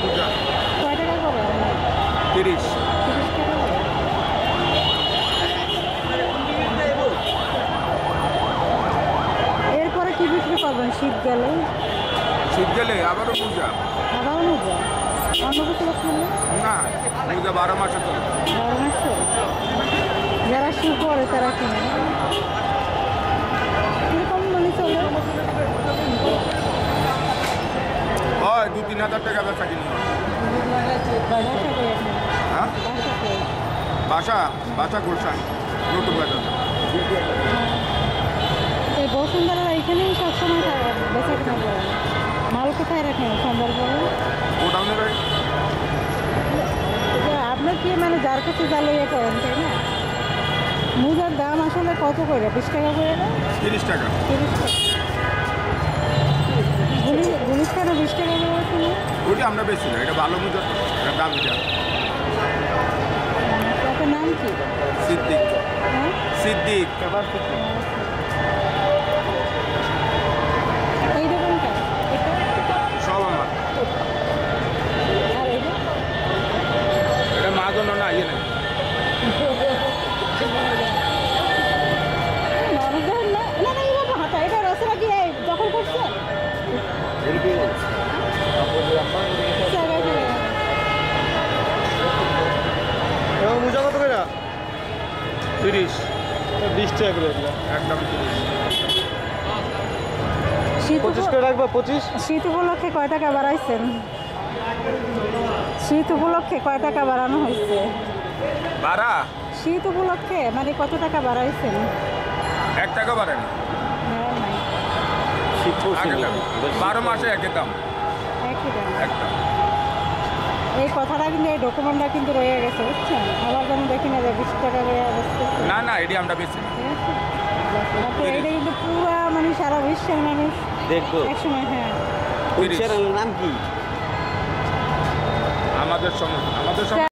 মোজা কয় টাকা করে? 30। 30 টাকা করে। এরপরে কি বিক্রি করবেন শীত গেলে? শীত গেলে আবারও মোজা। আবার মোজা? অন্য কিছু রাখবেন না? না, মোজা 12 মাসে চলে। 12 মাসে? যারা শু করে তারা কিনে কিরকম মানে চলে? হয় 2-3 হাজার টাকা বেচা কিনি। হ্যাঁ, বাসা গুলশান নতুন বাজার। এই বসুন্ধরা এখানেই সবসময় বেচা কিনা করেন? মাল কোথায় রাখেন সন্ধ্যার পরে? গোডাউনে ভাই আপনার কি মানে যার কাছে যা লইয়া করেন তাই না? মোজার দাম আসলে কত করে? 20 টাকা করে না? 30 টাকা। 30 টাকা। গুলিস্তানে 20 টাকা করে আছে না? ওটা আমরা বেশি না, এটা ভালো মোজা, এটা দাম এটা। আপনার নাম কি? সিদ্দিক। হ্যাঁ সিদ্দিক। এই দোকানটা এটা সব আমার। আর এটা এটা মা জন্য না, ইয়ে নেই। মানুষজন না না না এইভাবে হাঁটা এটা রাস্তা কি দখল করছে? জায়গায় চলে গেল। মোজা কত করে? 30। 20 টাকা করে একদম 30। শীত 25 করে রাখবো। 25। শীত উপলক্ষে কয় টাকা বাড়াইছেন? শীত উপলক্ষে কয় টাকা বাড়ানো হয়েছে? বাড়া শীত উপলক্ষে মানে কত টাকা বাড়াইছেন? 1 টাকা বাড়েনি। হ্যাঁ নাই আগে দাম 12 মাসে একই দাম। একই দাম। একদম। এই কথাটা কিন্তু এই ডকুমেন্টটা কিন্তু রয়ে গেছে বুঝছেন? আবার যেন দেখি না যে 20 টাকা করে বেচতেছে। না না, এটি আমরা বেশি না। ঠিক আছে? আপনি এইটা কিন্তু পুরা মানে সারা বিশ্বের মানুষ দেখবো একসময় হ্যাঁ 30। নাম কি? আমাদের সঙ্গে